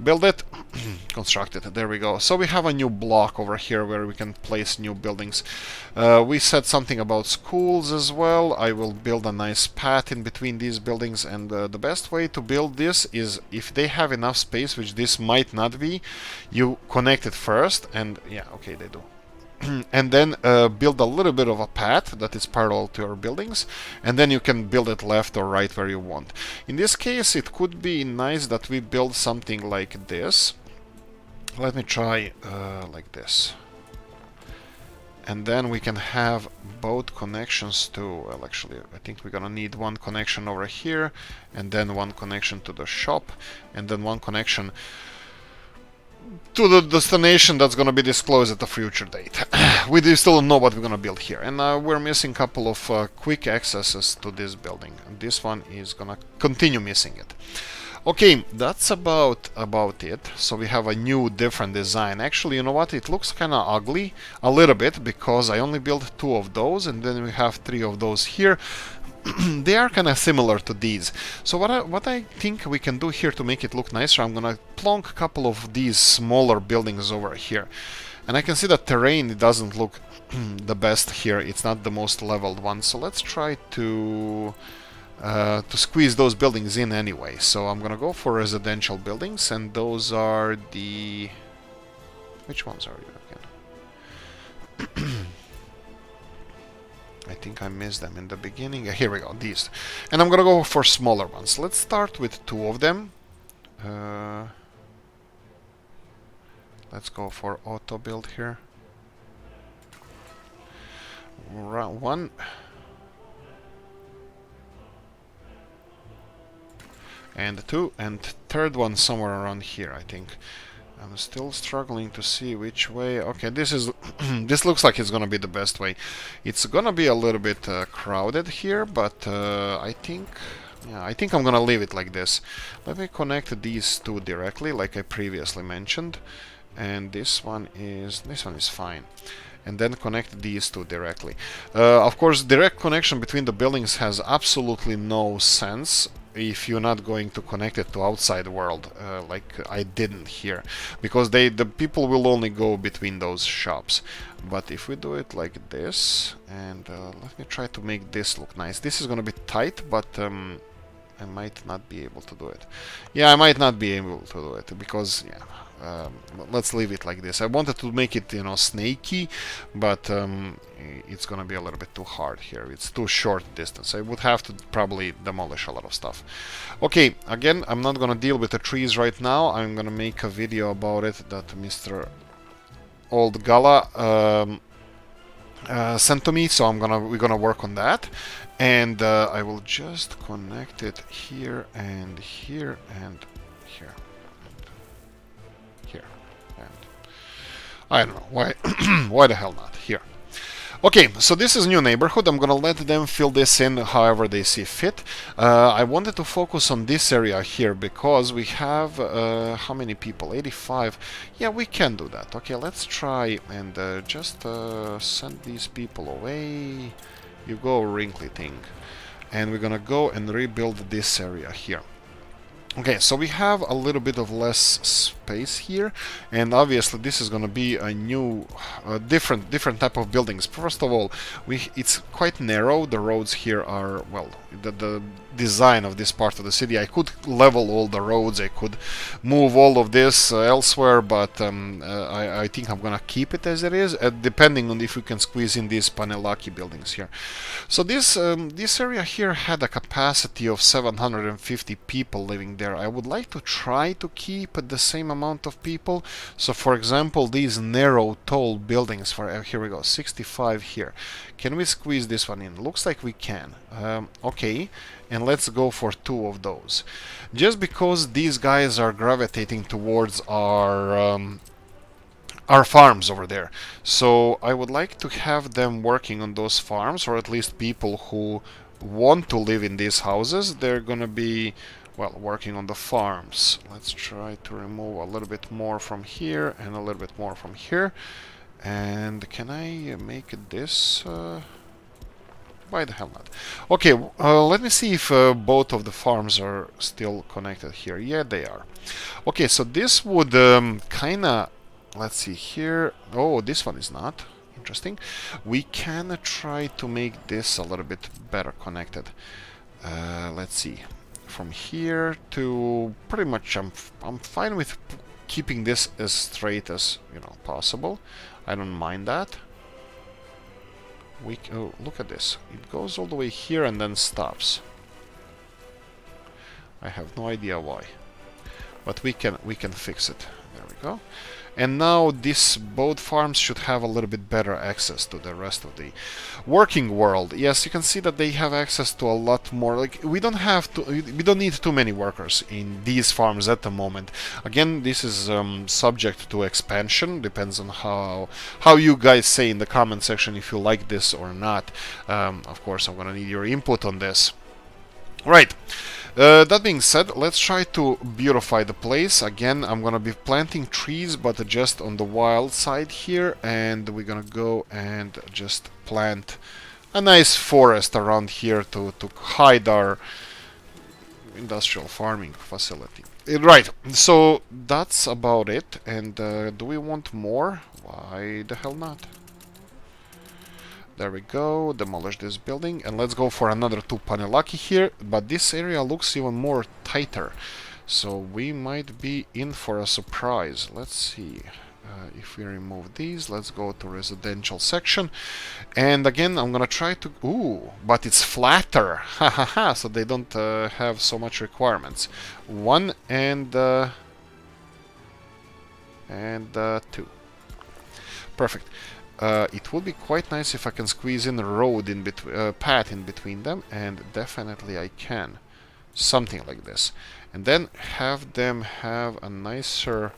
Build it, construct it. There we go. So we have a new block over here where we can place new buildings. We said something about schools as well. I will build a nice path in between these buildings, and the best way to build this is, if they have enough space, which this might not be, you connect it first, and yeah, okay, they do. And then build a little bit of a path that is parallel to your buildings, and then you can build it left or right where you want. In this case, it could be nice that we build something like this. Let me try like this. And then we can have both connections to, well, actually, I think we're gonna need one connection over here, and then one connection to the shop, and then one connection to the destination that's going to be disclosed at a future date. We still don't know what we're going to build here, and we're missing a couple of quick accesses to this building, and this one is going to continue missing it. Okay, that's about it. So we have a new different design. Actually, you know what, it looks kind of ugly a little bit, because I only built 2 of those, and then we have 3 of those here. They are kind of similar to these. So what I think we can do here to make it look nicer, I'm gonna plonk a couple of these smaller buildings over here. And I can see that terrain doesn't look the best here. It's not the most leveled one. So let's try to squeeze those buildings in anyway. So I'm gonna go for residential buildings, and those are the... Which ones are you again? I think I missed them in the beginning. Here we go, these. And I'm gonna go for smaller ones. Let's start with 2 of them. Let's go for auto build here. 1. And 2. And third one somewhere around here, I think. I'm still struggling to see which way. Okay, this is this looks like it's gonna be the best way. It's gonna be a little bit crowded here, but I think Yeah, I think I'm gonna leave it like this. Let me connect these two directly, like I previously mentioned, and this one is fine. And then connect these two directly. Of course, direct connection between the buildings has absolutely no sense if you're not going to connect it to outside world, like I didn't here, because the people will only go between those shops. But if we do it like this, and let me try to make this look nice. This is gonna be tight, but I might not be able to do it. Yeah, I might not be able to do it because, yeah, let's leave it like this. I wanted to make it, you know, snaky, but it's gonna be a little bit too hard here. It's too short distance. I would have to probably demolish a lot of stuff. Okay, again, I'm not gonna deal with the trees right now. I'm gonna make a video about it that Mr. Old Gala sent to me, so we're gonna work on that, and I will just connect it here and here and here and here, and I don't know why why the hell not here. Okay, so this is new neighborhood. I'm gonna let them fill this in however they see fit. I wanted to focus on this area here because we have how many people? 85. Yeah, we can do that. Okay, let's try and just send these people away. You go, wrinkly thing. And we're gonna go and rebuild this area here. Okay, so we have a little bit of less space here, and obviously this is going to be a new, different type of buildings. First of all, it's quite narrow. The roads here are, well, the design of this part of the city. I could level all the roads. I could move all of this elsewhere, but I think I'm going to keep it as it is, depending on if we can squeeze in these Panelaki buildings here. So this area here had a capacity of 750 people living there. I would like to try to keep the same amount of people. So for example, these narrow tall buildings, for here we go, 65 here. Can we squeeze this one in? Looks like we can. Okay, and let's go for 2 of those. Just because these guys are gravitating towards our farms over there. So I would like to have them working on those farms, or at least people who want to live in these houses. They're gonna be, well, working on the farms. Let's try to remove a little bit more from here and a little bit more from here. And can I make this? Why the hell not? Okay, let me see if both of the farms are still connected here. Yeah, they are. Okay, so this would kinda, let's see here. Oh, this one is not. Interesting. We can try to make this a little bit better connected. Let's see. From here to pretty much, I'm fine with keeping this as straight as, you know, possible. I don't mind that. Oh, look at this. It goes all the way here and then stops. I have no idea why, but we can fix it. There we go. And now both farms should have a little bit better access to the rest of the working world. Yes, you can see that they have access to a lot more. Like, we don't need too many workers in these farms at the moment. Again, this is subject to expansion. Depends on how you guys say in the comment section if you like this or not. Of course, I'm gonna need your input on this. Right. That being said, let's try to beautify the place. Again, I'm gonna be planting trees, but just on the wild side here, and we're gonna go and just plant a nice forest around here to hide our industrial farming facility. Right, so that's about it. And do we want more? Why the hell not? There we go, demolish this building, and let's go for another 2 Panelaki here, but this area looks even more tighter, so we might be in for a surprise. Let's see, if we remove these, let's go to residential section, and again, I'm gonna try to, ooh, but it's flatter, hahaha, so they don't have so much requirements. 1 and 2. Perfect. It would be quite nice if I can squeeze in a road in between, path in between them, and definitely I can. Something like this. And then have them have a nicer...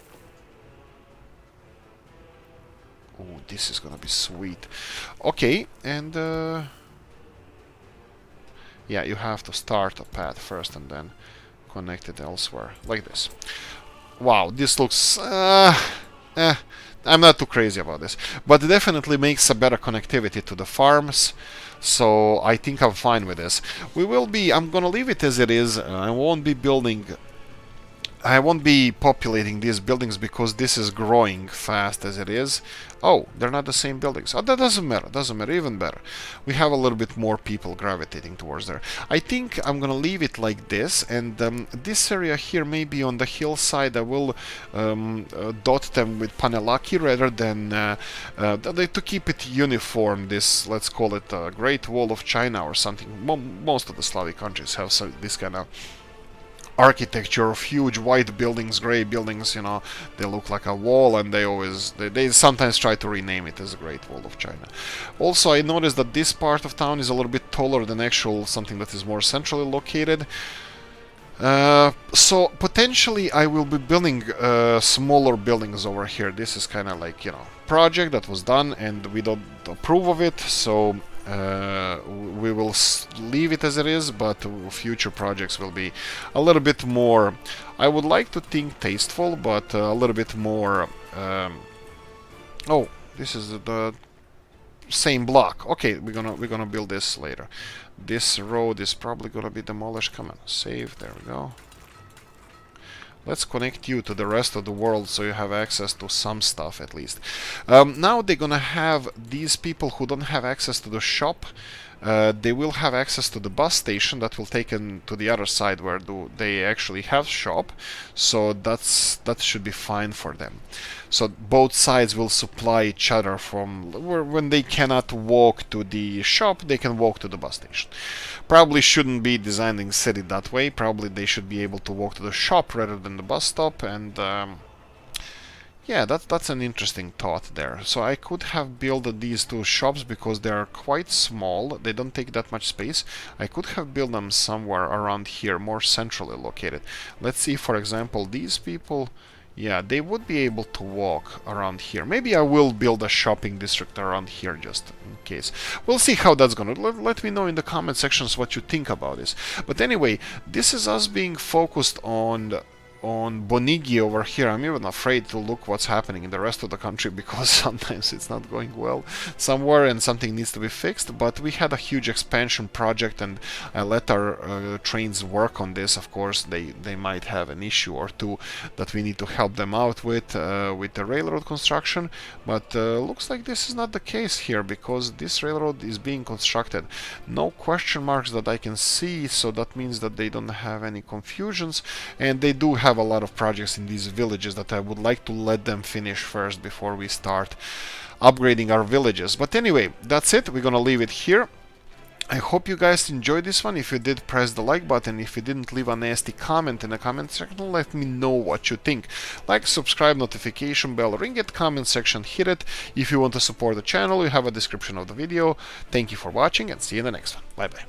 Oh, this is gonna be sweet. Okay, and Yeah, you have to start a path first and then connect it elsewhere, like this. Wow, this looks... I'm not too crazy about this, but it definitely makes a better connectivity to the farms, so I think I'm fine with this. I'm gonna leave it as it is. I won't be populating these buildings because this is growing fast as it is. Oh, they're not the same buildings. Oh, that doesn't matter, even better. We have a little bit more people gravitating towards there. I think I'm gonna leave it like this, and this area here, maybe on the hillside, I will dot them with panelaki rather than to keep it uniform. This, let's call it a Great Wall of China or something. Most of the Slavic countries have this kind of architecture of huge white buildings, gray buildings, you know, they look like a wall, and they sometimes try to rename it as a Great Wall of China. Also, I noticed that this part of town is a little bit taller than actual something that is more centrally located. So potentially I will be building smaller buildings over here. This is kind of like, you know, project that was done and we don't approve of it, so we will leave it as it is, but future projects will be a little bit more, I would like to think, tasteful, but a little bit more... oh, this is the same block. Okay, we're gonna build this later. This road is probably gonna be demolished. Come on, save. There we go. Let's connect you to the rest of the world so you have access to some stuff at least. Now they're gonna have these people who don't have access to the shop. They will have access to the bus station that will take them to the other side where they actually have shop. So that should be fine for them. So both sides will supply each other from when they cannot walk to the shop, they can walk to the bus station. Probably shouldn't be designing city that way. Probably they should be able to walk to the shop rather than the bus stop, and yeah, that's an interesting thought there. So I could have built these two shops because they are quite small. They don't take that much space. I could have built them somewhere around here, more centrally located. Let's see, for example, these people... Yeah, they would be able to walk around here. Maybe I will build a shopping district around here just in case. We'll see how that's gonna... Let me know in the comment sections what you think about this. But anyway, this is us being focused on Bonigi over here. I'm even afraid to look what's happening in the rest of the country because sometimes it's not going well somewhere and something needs to be fixed. But we had a huge expansion project and I let our trains work on this. Of course, they might have an issue or two that we need to help them out with the railroad construction. But looks like this is not the case here because this railroad is being constructed. No question marks that I can see, so that means that they don't have any confusions, and they do have a lot of projects in these villages that I would like to let them finish first before we start upgrading our villages. But anyway, that's it. We're gonna leave it here. I hope you guys enjoyed this one. If you did, press the like button. If you didn't, leave a nasty comment in the comment section. Let me know what you think. Like, subscribe, notification bell, ring it, comment section, hit it. If you want to support the channel, you have a description of the video. Thank you for watching and see you in the next one. Bye bye.